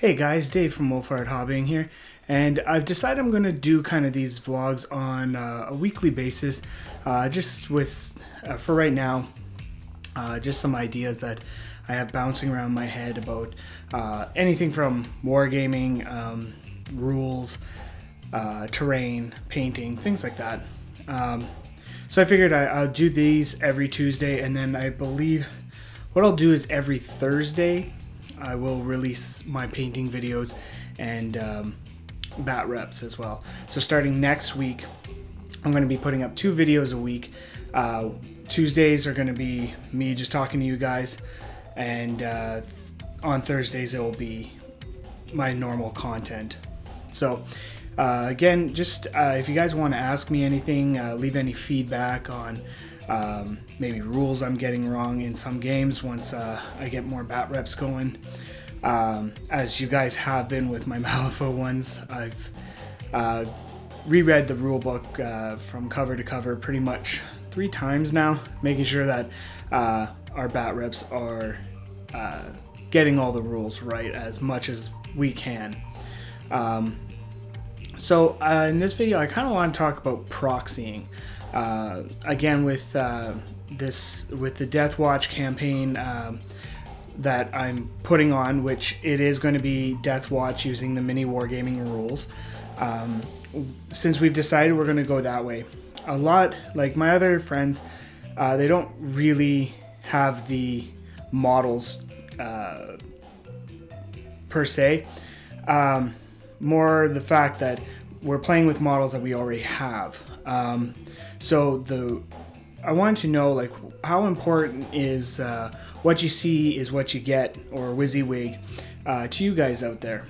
Hey guys, Dave from Wolfhard Hobbying here, and I've decided I'm going to do kind of these vlogs on a weekly basis, just with, for right now, just some ideas that I have bouncing around my head about anything from wargaming, rules, terrain, painting, things like that. So I figured I'll do these every Tuesday, and then I believe what I'll do is every Thursday I will release my painting videos and bat reps as well. So starting next week, I'm going to be putting up 2 videos a week. Tuesdays are going to be me just talking to you guys, and on Thursdays it will be my normal content. So again, just if you guys want to ask me anything, leave any feedback on maybe rules I'm getting wrong in some games once I get more bat reps going. As you guys have been with my Malifaux ones, I've reread the rule book from cover to cover pretty much 3 times now, making sure that our bat reps are getting all the rules right as much as we can. So in this video I kind of want to talk about proxying. Again, with the Death Watch campaign that I'm putting on, which it is going to be Death Watch using the mini wargaming rules. Since we've decided we're going to go that way, a lot like my other friends, they don't really have the models per se. More the fact that we're playing with models that we already have. So I wanted to know, like, how important is what you see is what you get, or WYSIWYG, to you guys out there,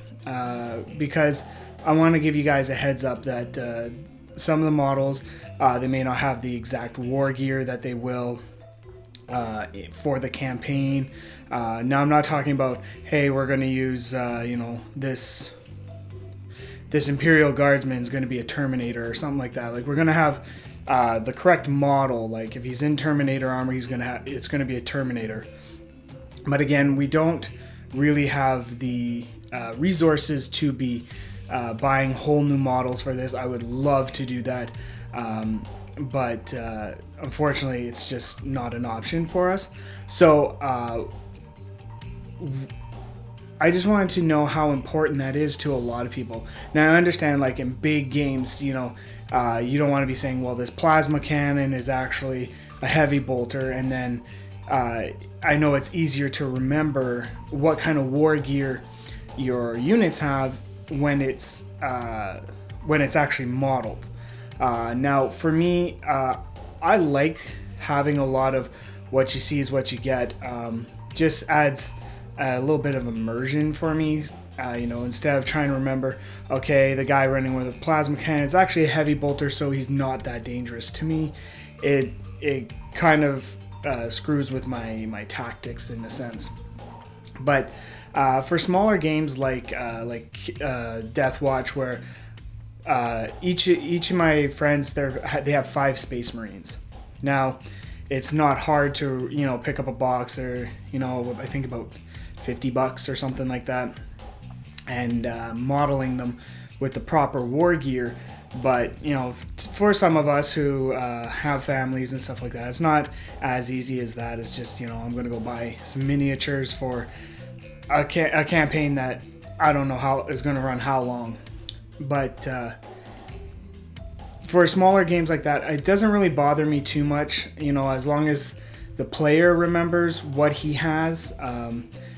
because I want to give you guys a heads up that some of the models, they may not have the exact war gear that they will for the campaign. Now I'm not talking about, hey, we're going to use this Imperial Guardsman is going to be a Terminator or something like that. Like, we're going to have the correct model. Like, if he's in Terminator armor, it's going to be a Terminator. But again, we don't really have the resources to be buying whole new models for this. I would love to do that, but unfortunately, it's just not an option for us. So I just wanted to know how important that is to a lot of people. Now, I understand, like, in big games, you don't want to be saying, well, this plasma cannon is actually a heavy bolter, and then I know it's easier to remember what kind of war gear your units have when it's actually modeled. Now, for me, I like having a lot of what you see is what you get. Just adds a little bit of immersion for me, instead of trying to remember, okay, the guy running with a plasma cannon is actually a heavy bolter, so he's not that dangerous. To me, it kind of screws with my tactics in a sense. But for smaller games like Death Watch, where each of my friends they have 5 Space Marines. Now, it's not hard to pick up a box, or I think about $50 or something like that, and modeling them with the proper war gear. But for some of us who have families and stuff like that, it's not as easy as that. It's just I'm gonna go buy some miniatures for a campaign that I don't know how is gonna run how long. But for smaller games like that, it doesn't really bother me too much, as long as the player remembers what he has,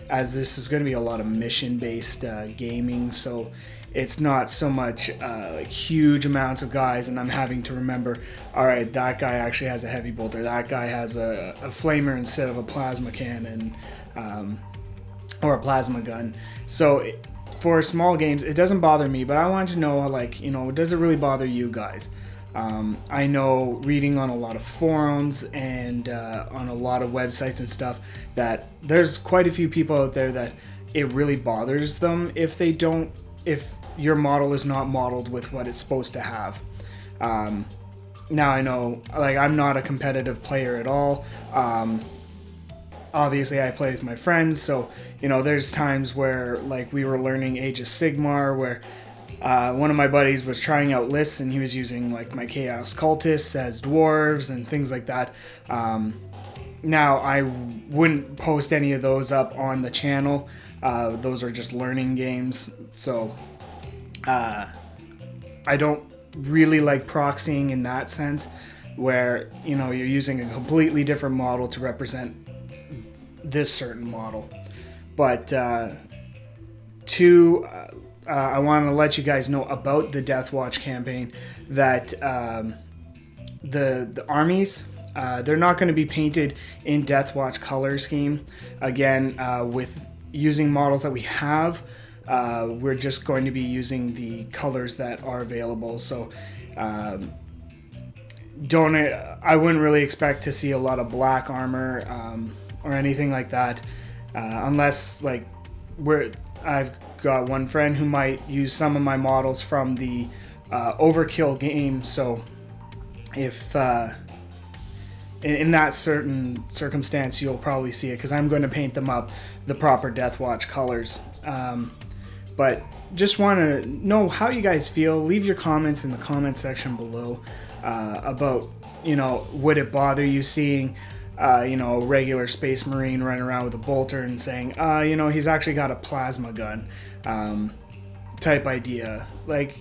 as this is going to be a lot of mission-based gaming, so it's not so much like huge amounts of guys and I'm having to remember, all right, that guy actually has a heavy bolter, that guy has a flamer instead of a plasma cannon, or a plasma gun. So for small games, it doesn't bother me, but I wanted to know, like, does it really bother you guys? I know, reading on a lot of forums and on a lot of websites and stuff, that there's quite a few people out there that it really bothers them if your model is not modeled with what it's supposed to have. Now, I know, like, I'm not a competitive player at all. obviously I play with my friends, so there's times where like we were learning Age of Sigmar, where one of my buddies was trying out lists and he was using like my Chaos Cultists as dwarves and things like that. Now I wouldn't post any of those up on the channel. Those are just learning games, so I don't really like proxying in that sense, where you're using a completely different model to represent this certain model. But I want to let you guys know about the Death Watch campaign, that the armies, they're not going to be painted in Death Watch color scheme. Again, with using models that we have, we're just going to be using the colors that are available. So I wouldn't really expect to see a lot of black armor or anything like that, unless like I've got one friend who might use some of my models from the Overkill game. So if in that certain circumstance, you'll probably see it, because I'm going to paint them up the proper Death Watch colors. But just want to know how you guys feel. Leave your comments in the comment section below about, would it bother you seeing, a regular Space Marine running around with a bolter and saying, he's actually got a plasma gun type idea. Like,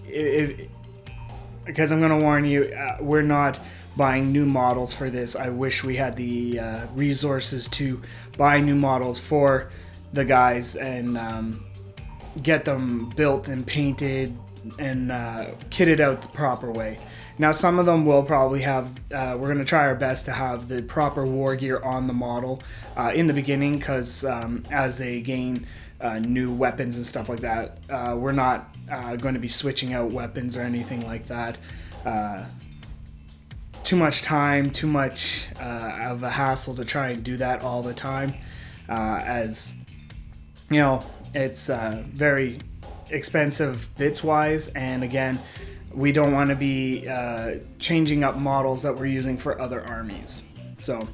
because I'm going to warn you, we're not buying new models for this. I wish we had the resources to buy new models for the guys and get them built and painted and kitted out the proper way. Now, some of them will probably have, we're going to try our best to have the proper war gear on the model in the beginning, because as they gain new weapons and stuff like that, we're not going to be switching out weapons or anything like that. Too much time, too much of a hassle to try and do that all the time, as it's very expensive bits wise, and again, we don't want to be changing up models that we're using for other armies. So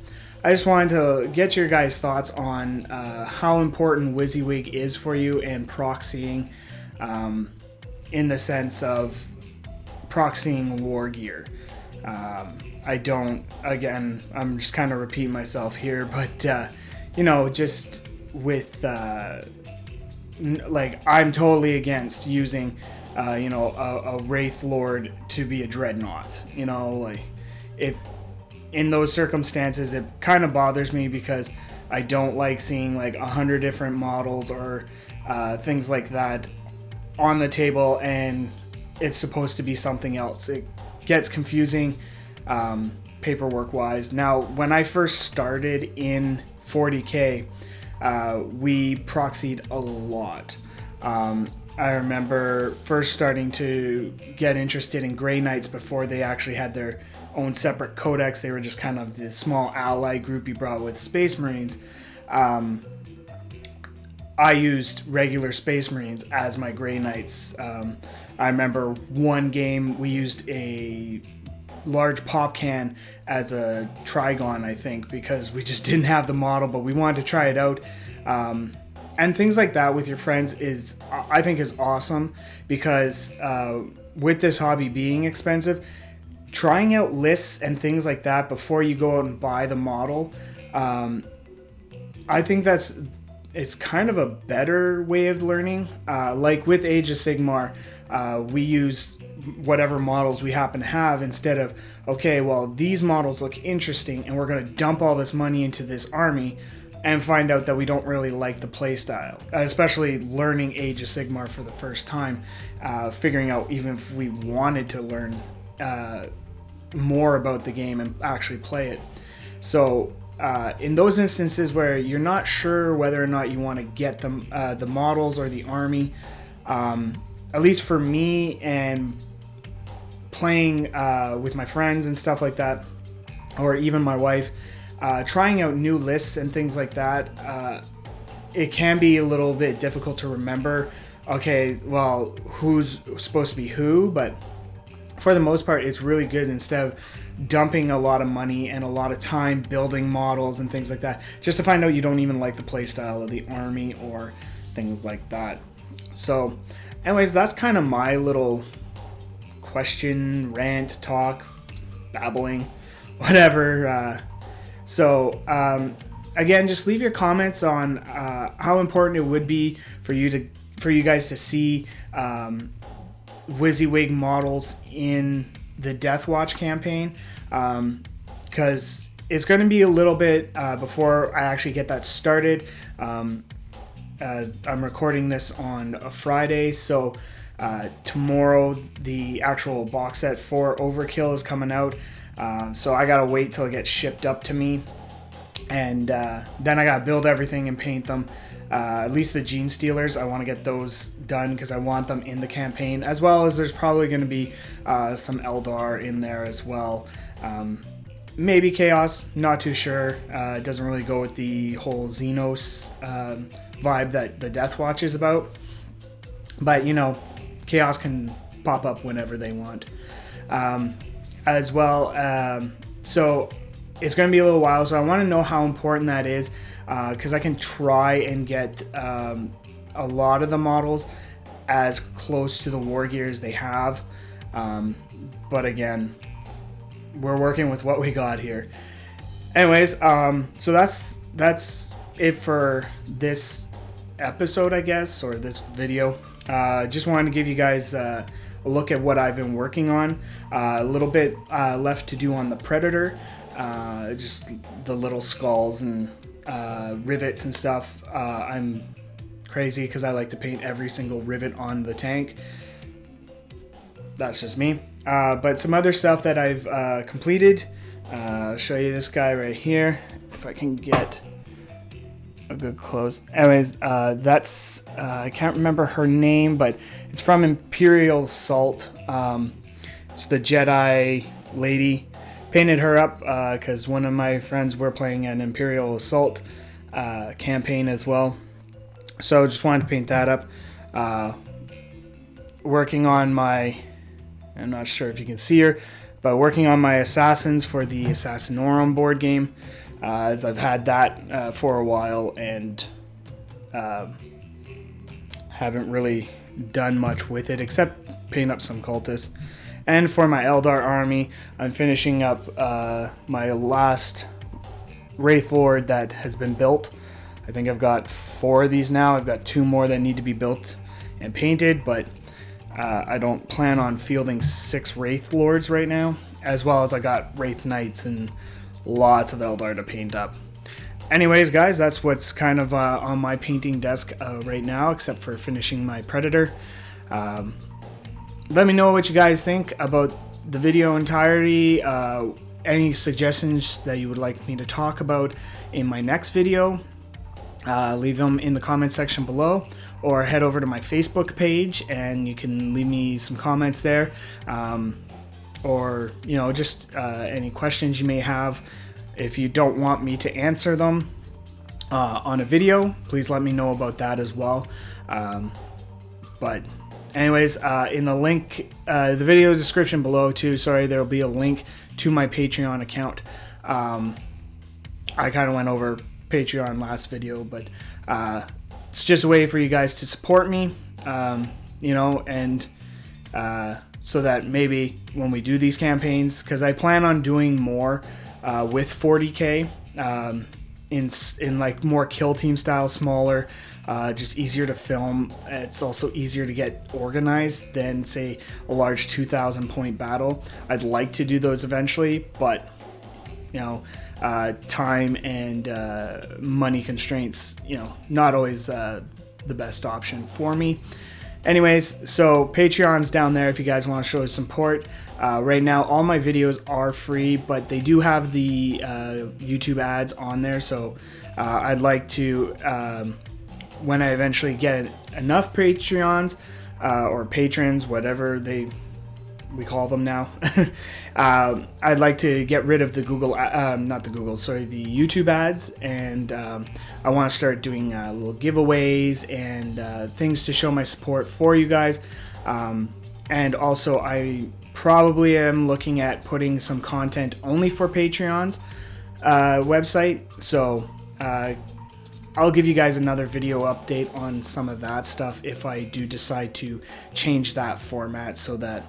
I just wanted to get your guys' thoughts on how important WYSIWYG is for you, and proxying in the sense of proxying war gear. I'm just kind of repeating myself here, but just with like, I'm totally against using a Wraith Lord to be a Dreadnought. Like, if in those circumstances, it kind of bothers me, because I don't like seeing like 100 different models or things like that on the table and it's supposed to be something else. It gets confusing paperwork wise. Now, when I first started in 40K, we proxied a lot. I remember first starting to get interested in Grey Knights before they actually had their own separate codex. They were just kind of the small ally group you brought with Space Marines. I used regular Space Marines as my Grey Knights. I remember one game we used a large pop can as a Trigon, I think, because we just didn't have the model, but we wanted to try it out. And things like that with your friends I think is awesome, because with this hobby being expensive, trying out lists and things like that before you go out and buy the model, I think it's kind of a better way of learning. Like with Age of Sigmar, we use whatever models we happen to have instead of, okay, well, these models look interesting and we're going to dump all this money into this army and find out that we don't really like the playstyle. Especially learning Age of Sigmar for the first time, figuring out even if we wanted to learn more about the game and actually play it. So in those instances where you're not sure whether or not you want to get the models or the army, at least for me and playing with my friends and stuff like that, or even my wife, trying out new lists and things like that, it can be a little bit difficult to remember, okay, well, who's supposed to be who, but for the most part, it's really good instead of dumping a lot of money and a lot of time building models and things like that, just to find out you don't even like the playstyle of the army or things like that. So anyways, that's kind of my little question, rant, talk, babbling, whatever. Again, just leave your comments on how important it would be for you guys to see WYSIWYG models in the Death Watch campaign, because it's going to be a little bit before I actually get that started. I'm recording this on a Friday, so tomorrow the actual box set for Overkill is coming out, so I gotta wait till it gets shipped up to me, and then I gotta build everything and paint them. At least the Gene Stealers, I want to get those done because I want them in the campaign, as well as there's probably going to be some Eldar in there as well. Maybe Chaos, not too sure. It doesn't really go with the whole Xenos vibe that the Death Watch is about. But, you know, Chaos can pop up whenever they want. As well, so it's going to be a little while, so I want to know how important that is, because I can try and get a lot of the models as close to the war gear as they have. But again, we're working with what we got here. Anyways, so that's it for this episode, I guess, or this video. Just wanted to give you guys a look at what I've been working on. A little bit left to do on the Predator. Just the little skulls and rivets and stuff. I'm crazy because I like to paint every single rivet on the tank. That's just me. But some other stuff that I've completed. I'll show you this guy right here, if I can get a good close. Anyways, that's I can't remember her name, but it's from Imperial Assault. It's the Jedi lady. Painted her up because one of my friends were playing an Imperial Assault campaign as well. So just wanted to paint that up. Working on my, I'm not sure if you can see her, but working on my Assassins for the Assassinorum board game, as I've had that for a while and haven't really done much with it except paint up some cultists. And for my Eldar army, I'm finishing up my last Wraith Lord that has been built. I think I've got 4 of these now. I've got 2 more that need to be built and painted, but I don't plan on fielding 6 Wraith Lords right now, as well as I got Wraith Knights and lots of Eldar to paint up. Anyways, guys, that's what's kind of on my painting desk right now, except for finishing my Predator. Let me know what you guys think about the video entirety. Any suggestions that you would like me to talk about in my next video, leave them in the comment section below, or head over to my Facebook page and you can leave me some comments there, or you know, just any questions you may have. If you don't want me to answer them on a video, please let me know about that as well. But anyways, in the link, the video description below too, sorry, there will be a link to my Patreon account. I kind of went over Patreon last video, but it's just a way for you guys to support me, you know, and so that maybe when we do these campaigns, because I plan on doing more with 40k, in like more kill team style, smaller, just easier to film. It's also easier to get organized than, say, a large 2,000 point battle. I'd like to do those eventually, but you know, time and money constraints, you know, not always the best option for me. Anyways, so Patreon's down there if you guys want to show support. Right now, all my videos are free, but they do have the YouTube ads on there. So I'd like to, when I eventually get enough Patreons or patrons, whatever we call them now, I'd like to get rid of the the YouTube ads, and I want to start doing little giveaways and things to show my support for you guys. And also, I probably am looking at putting some content only for Patreon's website. So I'll give you guys another video update on some of that stuff if I do decide to change that format, so that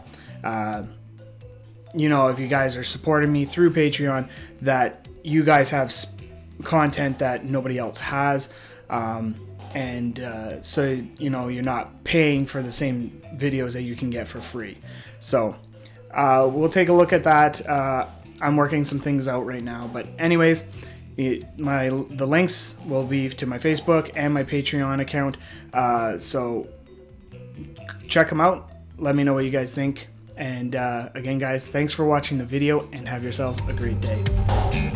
you know, if you guys are supporting me through Patreon, that you guys have content that nobody else has, so you know, you're not paying for the same videos that you can get for free. So we'll take a look at that. I'm working some things out right now, but anyways, the links will be to my Facebook and my Patreon account, so check them out. Let me know what you guys think, and again guys, thanks for watching the video and have yourselves a great day.